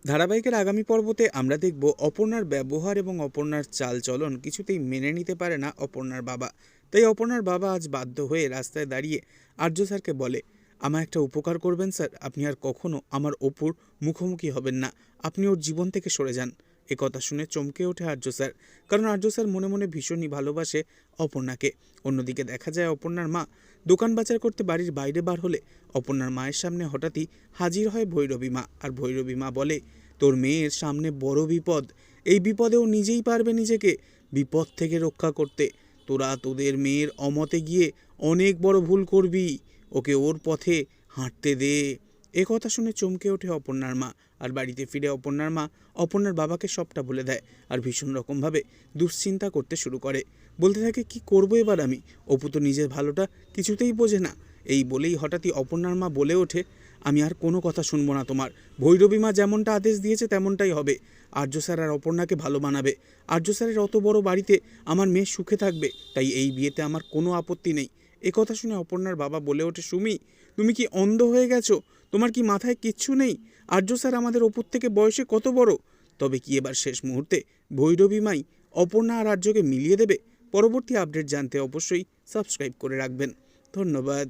ধারাবাহিকের আগামী পর্বতে আমরা দেখব অপর্ণার ব্যবহার এবং অপর্ণার চালচলন কিছুতেই মেনে নিতে পারে না অপর্ণার বাবা। তাই অপর্ণার বাবা আজ বাধ্য হয়ে রাস্তায় দাঁড়িয়ে আর্য স্যারকে বলে, আমার একটা উপকার করবেন স্যার, আপনি আর কখনো আমার অপুর মুখোমুখি হবেন না, আপনি ওর জীবন থেকে সরে যান। কথা শুনে চমকে ওঠে আর্য স্যার, কারণ আর্য স্যার মনে মনে ভীষণই ভালোবাসে অপর্ণাকে। অন্যদিকে দেখা যায় অপর্ণার মা দোকান বাজার করতে বাড়ির বাইরে বার হলে অপর্ণার মায়ের সামনে হঠাৎই হাজির হয় ভৈরবী মা। আর ভৈরবী মা বলে, তোর মেয়ের সামনে বড় বিপদ, এই বিপদে ও নিজেই পারবে নিজেকে বিপদ থেকে রক্ষা করতে। তোরা তোদের মেয়ের অমতে গিয়ে অনেক বড় ভুল করবি, ওকে ওর পথে হাঁটতে দে। কথা শুনে চমকে ওঠে অপর্ণার মা। আর বাড়িতে ফিরে অপর্ণার মা অপর্ণার বাবাকে সবটা বলে দেয় আর ভীষণ রকমভাবে দুশ্চিন্তা করতে শুরু করে। বলতে থাকে, কি করবো এবার আমি, অপু তো নিজের ভালোটা কিছুতেই বোঝে না। এই বলেই হঠাৎই অপর্ণার মা বলে ওঠে, আমি আর কোনো কথা শুনবো না তোমার, ভৈরবী মা যেমনটা আদেশ দিয়েছে তেমনটাই হবে। আর্য স্যার আর অপর্ণাকে ভালো বানাবে, আর্য স্যারের অত বড় বাড়িতে আমার মেয়ে সুখে থাকবে, তাই এই বিয়েতে আমার কোনো আপত্তি নেই। কথা শুনে অপর্ণার বাবা বলে ওঠে, সুমি, তুমি কি অন্ধ হয়ে গেছো? তোমার কি মাথায় কিচ্ছু নেই? আর্য স্যার আমাদের অপুর থেকে বয়সে কত বড়। তবে কি এবার শেষ মুহূর্তে ভৈরবী মাই অপর্ণা আর আর্যকে মিলিয়ে দেবে? পরবর্তী আপডেট জানতে অবশ্যই সাবস্ক্রাইব করে রাখবেন। ধন্যবাদ।